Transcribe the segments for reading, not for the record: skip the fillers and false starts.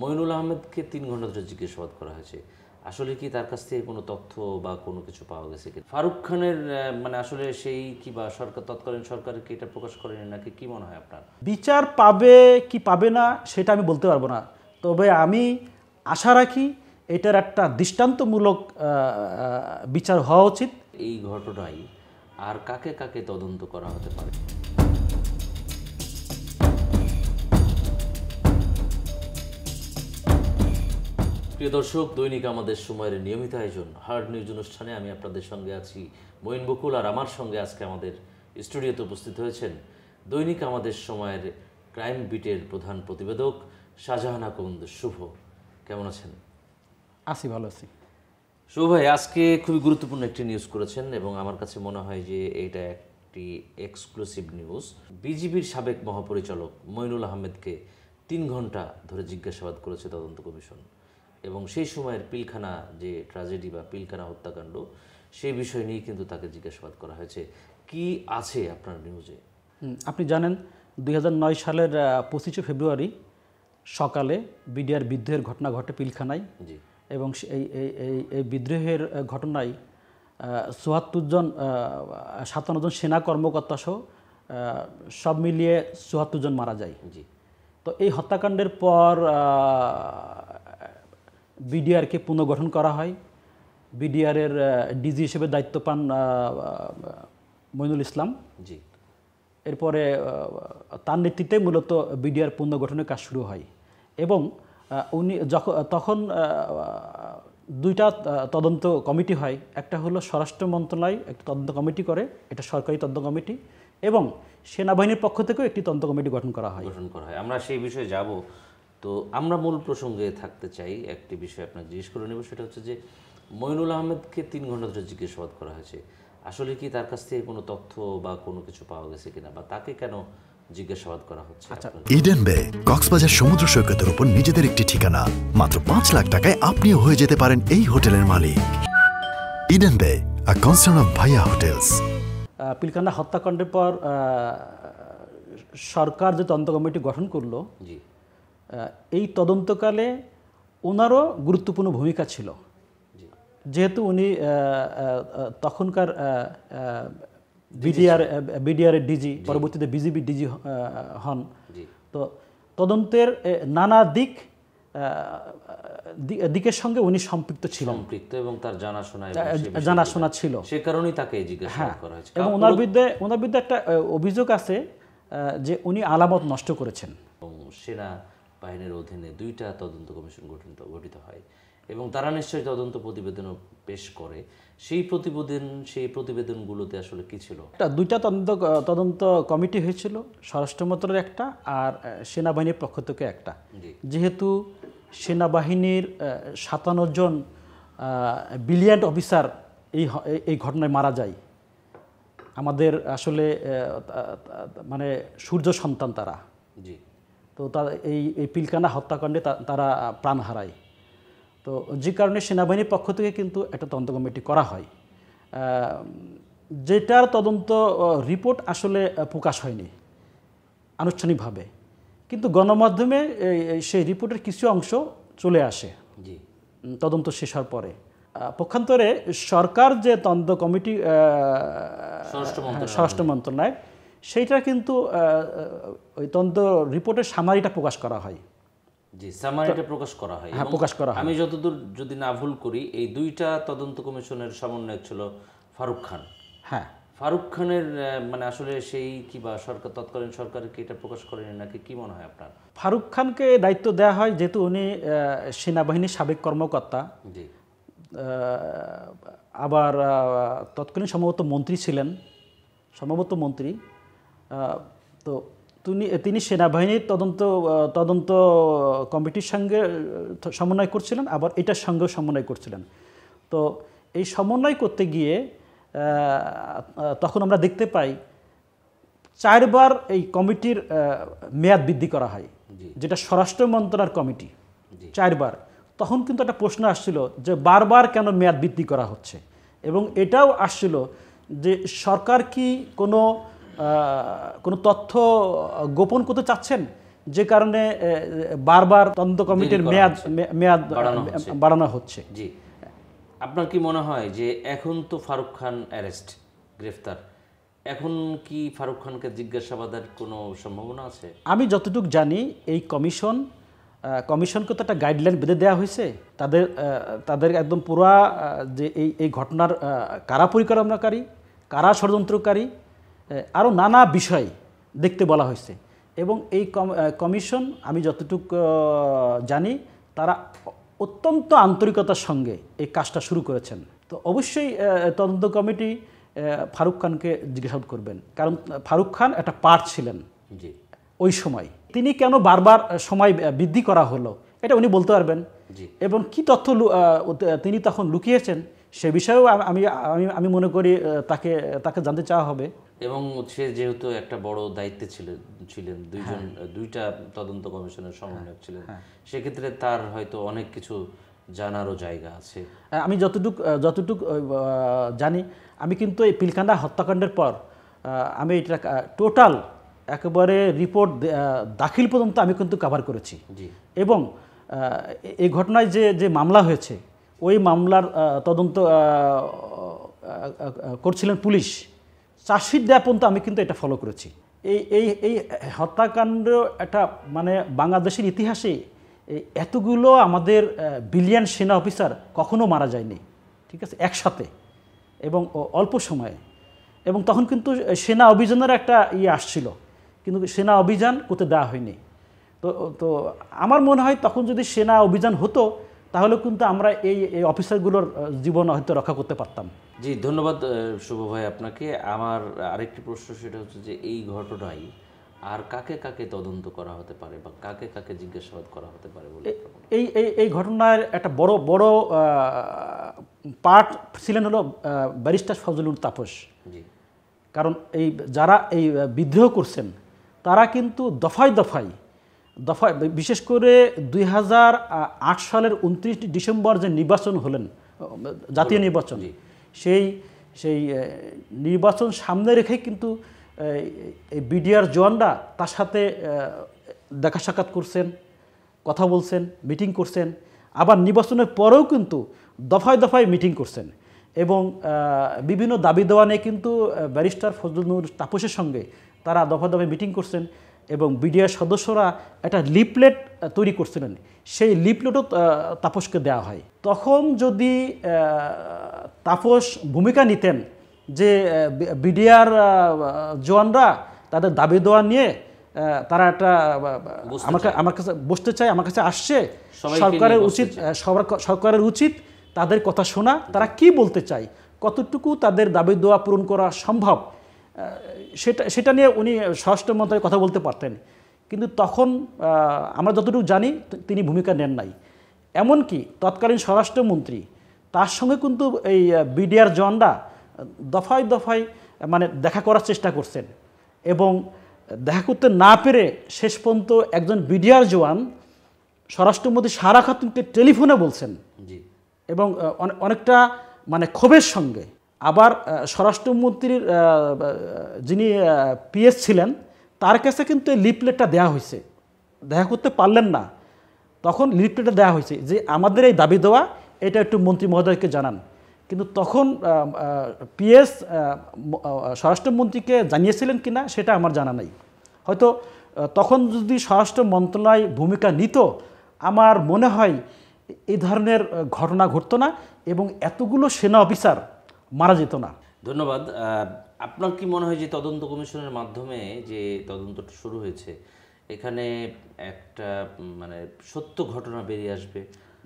মঈনুল আহমেদকে ৩ ঘন্টা ধরে জিজ্ঞাসাবাদ করা হয়েছে, আসলে কি তার কাছ থেকে কোনো তথ্য বা কোনো কিছু পাওয়া গেছে কি? ফারুক খানের মানে আসলে সেই কি বা সরকার, তৎকালীন সরকার কি এটা প্রকাশ করেনি নাকি, কি মনে হয় আপনার? বিচার পাবে কি পাবে না সেটা আমি বলতে পারবো না, তবে আমি আশা রাখি এটার একটা দৃষ্টান্তমূলক বিচার হওয়া উচিত। এই ঘটনায় আর কাকে কাকে তদন্ত করা হতে পারে? প্রিয় দর্শক, দৈনিক আমাদের সময়ের নিয়মিত আয়োজন হার্ড নিউজ অনুষ্ঠানে আমি আপনাদের সঙ্গে আছি মঈন বকুল, আর আমার সঙ্গে আজকে আমাদের স্টুডিওতে উপস্থিত হয়েছেন দৈনিক আমাদের সময়ের ক্রাইম বিটের প্রধান প্রতিবেদক শাহজাহান আকন্দ শুভ। কেমন আছেন? আছি, ভালো আছি। শুভ ভাই, আজকে খুবই গুরুত্বপূর্ণ একটি নিউজ করেছেন এবং আমার কাছে মনে হয় যে এটা একটি এক্সক্লুসিভ নিউজ। বিজিবির সাবেক মহাপরিচালক মঈনুল আহমেদকে ৩ ঘন্টা ধরে জিজ্ঞাসাবাদ করেছে তদন্ত কমিশন এবং সেই সময়ের পিলখানা যে ট্র্যাজেডি বা পিলখানা হত্যাকাণ্ড, সেই বিষয় নিয়ে কিন্তু তাকে জিজ্ঞাসাবাদ করা হয়েছে। কি আছে আপনার নিউজে? আপনি জানেন 2009 সালের 25 ফেব্রুয়ারি সকালে বিডিআর বিদ্রোহের ঘটনা ঘটে পিলখানায়। জি। এবং এই বিদ্রোহের ঘটনায় ৭৪ জন ৫৭ জন সেনা কর্মকর্তা সহ সব মিলিয়ে ৭৪ জন মারা যায়। জি। তো এই হত্যাকাণ্ডের পর বিডিআরকে পুনর্গঠন করা হয়। বিডিআরের ডিজি হিসেবে দায়িত্ব পান মঈনুল ইসলাম। জি। এরপরে তার নেতৃত্বে মূলত বিডিআর পুনর্গঠনের কাজ শুরু হয় এবং উনি তখন দুইটা তদন্ত কমিটি হয়। একটা হলো স্বরাষ্ট্র মন্ত্রণালয় একটা তদন্ত কমিটি করে, এটা সরকারি তদন্ত কমিটি, এবং সেনাবাহিনীর পক্ষ থেকেও একটি তদন্ত কমিটি গঠন করা হয়। আমরা সেই বিষয়ে যাব। তো আমরা মূল প্রসঙ্গে থাকতে চাই। একটি বিষয় আপনাকে জিজ্ঞেস করে নেব, সেটা হচ্ছে যে মঈনুল আহমেদকে ৩ ঘন্টা ধরে জিজ্ঞাসাবাদ করা হয়েছে, আসলে কি তার কাছ থেকে কোনো তথ্য বা কোনো কিছু পাওয়া গেছে কিনা, বা তাকে কেন জিজ্ঞাসাবাদ করা হচ্ছে? ইডেন বে কক্সবাজার সমুদ্র সৈকতের উপর নিজেদের একটি ঠিকানা, মাত্র ৫ লাখ টাকায় আপনিও হয়ে যেতে পারেন এই হোটেলের মালিক। ইডেন বে, আ কনসার্ন অফ ভাইয়া হোটেলস। পিলখানা হত্যাকাণ্ডের পর সরকার যে তদন্ত কমিটি গঠন করলো, এই তদন্তকালে ওনারও গুরুত্বপূর্ণ ভূমিকা ছিল, যেহেতু উনি তখনকার বিডিআর ডিজি, পরবর্তীতে বিজিবি ডিজি হন। তো তদন্তের নানা দিকের সঙ্গে উনি সম্পৃক্ত ছিলেন এবং তার জানাশোনা ছিল, সে কারণেই তাকে জিজ্ঞাসাবাদ করা হয়েছে। এবং ওনার বিরুদ্ধে একটা অভিযোগ আছে যে উনি আলামত নষ্ট করেছেন। সেনা বাহিনীর অধীনে 2টা তদন্ত কমিশন গঠিত হয় এবং তারা নিশ্চয়ই তদন্ত প্রতিবেদনও পেশ করে। সেই প্রতিবেদনগুলোতে আসলে কি ছিল? 2টা তদন্ত কমিটি হয়েছিল, স্বরাষ্ট্র মন্ত্রণালয়ের একটা আর সেনাবাহিনীর পক্ষ থেকে একটা। যেহেতু সেনাবাহিনীর 57 জন ব্রিলিয়ান্ট অফিসার এই ঘটনায় মারা যায়, আমাদের আসলে মানে সূর্য সন্তান তারা। জি। তো এই পিলখানা হত্যাকাণ্ডে তারা প্রাণ হারায়। তো যে কারণে সেনাবাহিনীর পক্ষ থেকে কিন্তু একটা তদন্ত কমিটি করা হয়, যেটার তদন্ত রিপোর্ট আসলে প্রকাশ হয়নি আনুষ্ঠানিকভাবে, কিন্তু গণমাধ্যমে সেই রিপোর্টের কিছু অংশ চলে আসে তদন্ত শেষ হওয়ার পরে। পক্ষান্তরে সরকার যে তদন্ত কমিটি, স্বরাষ্ট্র মন্ত্রণালয়, সেইটা কিন্তু ওই তদন্ত রিপোর্টের সামারিটা প্রকাশ করা হয়। জি, সামারিটা প্রকাশ করা হয়। হ্যাঁ, প্রকাশ করা হয়। আমি যতদূর যদি না ভুল করি, এই 2টা তদন্ত কমিশনের সমন্বয়ক ছিল ফারুক খান। হ্যাঁ, ফারুক খানের মানে আসলে সেই কি বা সরকার, তৎকালীন সরকার কি এটা প্রকাশ করেনি নাকি, কি মনে হয় আপনার? ফারুক খানকে দায়িত্ব দেওয়া হয়, যেহেতু উনি সেনাবাহিনীর সাবেক কর্মকর্তা। জি। আবার তৎকালীন সম্ভবত মন্ত্রী ছিলেন, তো তিনি সেনাবাহিনীর তদন্ত কমিটির সঙ্গে সমন্বয় করছিলেন, আবার এটার সঙ্গেও সমন্বয় করছিলেন। তো এই সমন্বয় করতে গিয়ে তখন আমরা দেখতে পাই 4 বার এই কমিটির মেয়াদ বৃদ্ধি করা হয়, যেটা স্বরাষ্ট্র মন্ত্রণালয়ের কমিটি 4 বার। তখন কিন্তু একটা প্রশ্ন আসছিল যে বারবার কেন মেয়াদ বৃদ্ধি করা হচ্ছে, এবং এটাও আসছিল যে সরকার কি কোনো তথ্য গোপন করতে চাচ্ছেন, যে কারণে বারবার তদন্ত কমিটির মেয়াদ বাড়ানো হচ্ছে। জি, আপনার কি মনে হয় যে এখন তো ফারুক খান গ্রেফতার, এখন কি ফারুক খানকে জিজ্ঞাসাবাদের কোনো সম্ভাবনা আছে? আমি যতটুকু জানি এই কমিশনকে তো একটা গাইডলাইন বেঁধে দেওয়া হয়েছে, তাদের একদম পুরা যে এই ঘটনার কারা পরিকল্পনাকারী, কারা ষড়যন্ত্রকারী, আরও নানা বিষয় দেখতে বলা হয়েছে। এবং এই কমিশন আমি যতটুকু জানি তারা অত্যন্ত আন্তরিকতার সঙ্গে এই কাজটা শুরু করেছেন। তো অবশ্যই তদন্ত কমিটি ফারুক খানকে জিজ্ঞাসাবাদ করবেন, কারণ ফারুক খান একটা পার্ট ছিলেন জি ওই সময়। তিনি কেন বারবার সময় বৃদ্ধি করা হলো এটা উনি বলতে পারবেন, এবং কি তথ্য তিনি তখন লুকিয়েছেন সে বিষয়েও আমি মনে করি তাকে জানতে চাওয়া হবে। এবং সে যেহেতু একটা বড় দায়িত্বে ছিলেন, দুইটা তদন্ত কমিশনের সমন্বয়ক ছিলেন, সেক্ষেত্রে তার হয়তো অনেক কিছু জানারও জায়গা আছে। আমি যতটুক জানি, আমি কিন্তু এই পিলখানা হত্যাকাণ্ডের পর আমি এটা টোটাল একেবারে রিপোর্ট দাখিল পর্যন্ত আমি কিন্তু কভার করেছি। এবং এই ঘটনায় যে মামলা হয়েছে ওই মামলার তদন্ত করছিলেন পুলিশ, চার্জশিট দেওয়া পর্যন্ত আমি কিন্তু এটা ফলো করেছি। এই হত্যাকাণ্ড একটা মানে বাংলাদেশের ইতিহাসে এতগুলো আমাদের বিলিয়ন সেনা অফিসার কখনো মারা যায়নি, ঠিক আছে, একসাথে এবং অল্প সময়ে। এবং তখন কিন্তু সেনা অভিযানের একটা আসছিল, কিন্তু সেনা অভিযান করতে দেওয়া হয়নি। তো আমার মনে হয় তখন যদি সেনা অভিযান হতো তাহলে কিন্তু আমরা এই অফিসারগুলোর জীবন হয়তো রক্ষা করতে পারতাম। জি, ধন্যবাদ শুভ ভাই আপনাকে। আমার আরেকটি প্রশ্ন, সেটা হচ্ছে যে এই ঘটনায় আর কাকে কাকে তদন্ত করা হতে পারে বা কাকে কাকে জিজ্ঞাসাবাদ করা হতে পারে বলে এই ঘটনার একটা বড় পার্ট ছিলেন হলো ব্যারিস্টার ফজলুল তাপস। কারণ যারা এই বিদ্রোহ করছেন তারা কিন্তু দফায় বিশেষ করে 2008 সালের 29 ডিসেম্বর যে নির্বাচন হলেন, জাতীয় নির্বাচন, সেই নির্বাচন সামনে রেখে কিন্তু এই বিডিআর জওয়ানরা তার সাথে দেখা সাক্ষাৎ করছেন, কথা বলছেন, মিটিং করছেন, আবার নির্বাচনের পরেও কিন্তু দফায় মিটিং করছেন। এবং বিভিন্ন দাবি দেওয়া নিয়ে কিন্তু ব্যারিস্টার ফজলুল তাপসের সঙ্গে তারা দফায় মিটিং করছেন। এবং বিডিআর সদস্যরা একটা লিফলেট তৈরি করছিলেন, সেই লিফলেটও তাপসকে দেওয়া হয়। তখন যদি তাপস ভূমিকা নিতেন যে বিডিআর জওয়ানরা তাদের দাবি দেওয়া নিয়ে তারা একটা আমার কাছে বসতে চায়, আমার কাছে আসছে, সরকারের উচিত তাদের কথা শোনা, তারা কি বলতে চায়, কতটুকু তাদের দাবি দেওয়া পূরণ করা সম্ভব, সেটা নিয়ে উনি স্বরাষ্ট্র মন্ত্রণালয়ে কথা বলতে পারতেন। কিন্তু তখন আমরা যতটুকু জানি তিনি ভূমিকা নেন নাই। এমনকি তৎকালীন স্বরাষ্ট্রমন্ত্রী তার সঙ্গে কিন্তু এই বিডিআর জওয়ানরা দফায় মানে দেখা করার চেষ্টা করছেন, এবং দেখা করতে না পেরে শেষ পর্যন্ত একজন বিডিআর জওয়ান স্বরাষ্ট্রমন্ত্রী সারা খাতুনকে টেলিফোনে বলছেন, এবং অনেকটা মানে ক্ষোভের সঙ্গে। আবার স্বরাষ্ট্রমন্ত্রীর যিনি পিএস ছিলেন তার কাছে কিন্তু এই লিফলেটটা দেওয়া হয়েছে, দেখা করতে পারলেন না, তখন লিফলেটটা দেওয়া হয়েছে যে আমাদের এই দাবি দেওয়া এটা একটু মন্ত্রী মহোদয়কে জানান। কিন্তু তখন পিএস স্বরাষ্ট্রমন্ত্রীকে জানিয়েছিলেন কিনা সেটা আমার জানা নাই। হয়তো তখন যদি স্বরাষ্ট্র মন্ত্রণালয় ভূমিকা নিত, আমার মনে হয় এই ধরনের ঘটনা ঘটতো না এবং এতগুলো সেনা অফিসার মারা যেত না। ধন্যবাদ। আপনার কি মনে হয় যে তদন্ত কমিশনের মাধ্যমে যে তদন্তটা শুরু হয়েছে, এখানে একটা মানে সত্য ঘটনা বেরিয়ে আসবে,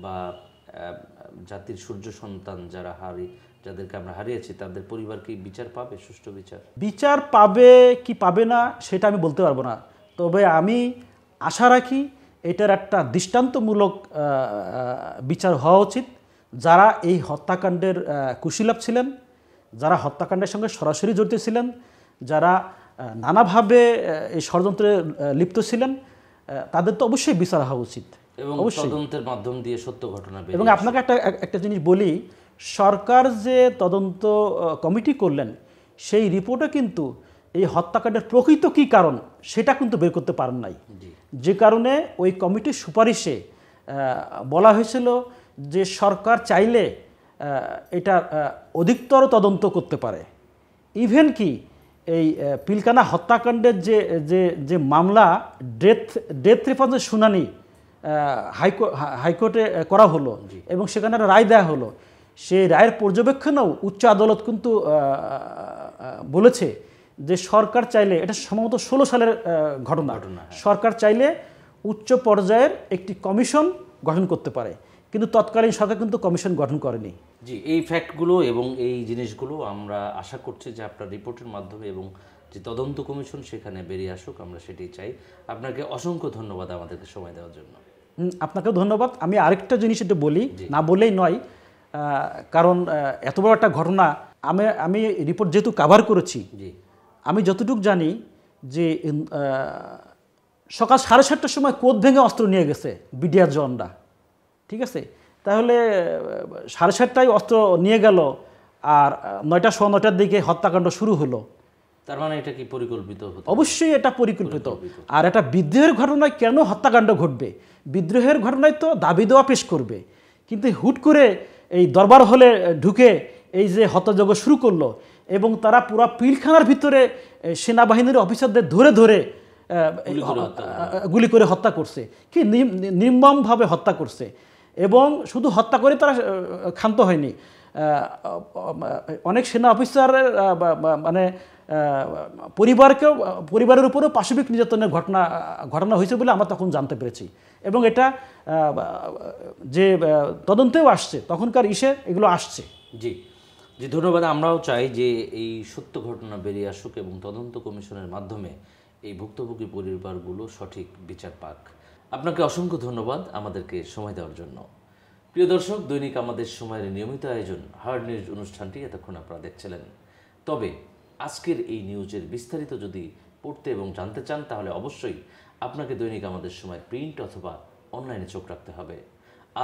বা জাতির সূর্য সন্তান যাদেরকে আমরা হারিয়েছি তাদের পরিবার কি বিচার পাবে, সুষ্ঠু বিচার পাবে কি পাবে না সেটা আমি বলতে পারবো না, তবে আমি আশা রাখি এটার একটা দৃষ্টান্তমূলক বিচার হওয়া উচিত। যারা এই হত্যাকাণ্ডের কুশীলব ছিলেন, যারা হত্যাকাণ্ডের সঙ্গে সরাসরি জড়িত ছিলেন, যারা নানাভাবে এই ষড়যন্ত্রে লিপ্ত ছিলেন, তাদের তো অবশ্যই বিচার হওয়া উচিত এবং তদন্তের মাধ্যম দিয়ে সত্য ঘটনা। এবং আপনাকে একটা জিনিস বলি, সরকার যে তদন্ত কমিটি করলেন সেই রিপোর্টে কিন্তু এই হত্যাকাণ্ডের প্রকৃত কী কারণ সেটা কিন্তু বের করতে পারেন নাই। যে কারণে ওই কমিটির সুপারিশে বলা হয়েছিল যে সরকার চাইলে এটা অধিকতর তদন্ত করতে পারে। ইভেন কি এই পিলখানা হত্যাকাণ্ডের যে মামলা ডেথ রেফারেন্সের শুনানি হাইকোর্টে করা হলো এবং সেখানে একটা রায় দেওয়া হলো, সেই রায়ের পর্যবেক্ষণেও উচ্চ আদালত কিন্তু বলেছে যে সরকার চাইলে, এটা সম্ভবত 16 সালের ঘটনা, সরকার চাইলে উচ্চ পর্যায়ের একটি কমিশন গঠন করতে পারে, কিন্তু তৎকালীন সরকার কিন্তু কমিশন গঠন করেনি। জি, এই ফ্যাক্টগুলো এবং এই জিনিসগুলো আমরা আশা করছি যে আপনার রিপোর্টের মাধ্যমে এবং যে তদন্ত কমিশন সেখানে বেরিয়ে আসুক, আমরা সেটাই চাই। আপনাকে অসংখ্য ধন্যবাদ আমাদেরকে সময় দেওয়ার জন্য। আপনাকেও ধন্যবাদ। আমি আরেকটা জিনিস একটু বলি, না বললেই নয়, কারণ এত বড় একটা ঘটনা আমি রিপোর্ট যেহেতু কাভার করেছি, আমি যতটুকু জানি যে সকাল 7:30টার সময় কোদ ভেঙে অস্ত্র নিয়ে গেছে বিডিআর জওয়ানরা, ঠিক আছে? তাহলে 7:30টায় অস্ত্র নিয়ে গেল আর 9টা, 9:15টার দিকে হত্যাকাণ্ড শুরু হলো। তার মানে এটা কি পরিকল্পিত? অবশ্যই এটা পরিকল্পিত। আর একটা বিদ্রোহের ঘটনায় কেন হত্যাকাণ্ড ঘটবে? বিদ্রোহের ঘটনায় তো দাবি দেওয়া পেশ করবে, কিন্তু হুট করে এই দরবার হলে ঢুকে এই যে হত্যাযজ্ঞ শুরু করলো এবং তারা পুরা পিলখানার ভিতরে সেনাবাহিনীর অফিসারদের ধরে ধরে গুলি করে হত্যা করছে, কি নির্মমভাবে হত্যা করছে। এবং শুধু হত্যা করে তারা ক্ষান্ত হয়নি, অনেক সেনা অফিসারের মানে পরিবারের উপরেও পাশবিক নির্যাতনের ঘটনা হয়েছে বলে আমরা তখন জানতে পেরেছি। এবং এটা যে তদন্তেও আসছে, তখনকার এগুলো আসছে। জি জি, ধন্যবাদ। আমরাও চাই যে এই সত্য ঘটনা বেরিয়ে আসুক এবং তদন্ত কমিশনের মাধ্যমে এই ভুক্তভোগী পরিবারগুলো সঠিক বিচার পাক। আপনাকে অসংখ্য ধন্যবাদ আমাদেরকে সময় দেওয়ার জন্য। প্রিয় দর্শক, দৈনিক আমাদের সময়ের নিয়মিত আয়োজন হার্ড নিউজ অনুষ্ঠানটি এতক্ষণ আপনারা দেখছিলেন। তবে আজকের এই নিউজের বিস্তারিত যদি পড়তে এবং জানতে চান, তাহলে অবশ্যই আপনাকে দৈনিক আমাদের সময় প্রিন্ট অথবা অনলাইনে চোখ রাখতে হবে।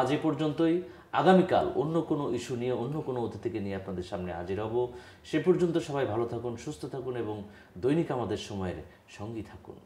আজ এ পর্যন্তই। আগামীকাল অন্য কোনো ইস্যু নিয়ে, অন্য কোনো অতিথিকে নিয়ে আপনাদের সামনে হাজির হব। সে পর্যন্ত সবাই ভালো থাকুন, সুস্থ থাকুন এবং দৈনিক আমাদের সময়ের সঙ্গী থাকুন।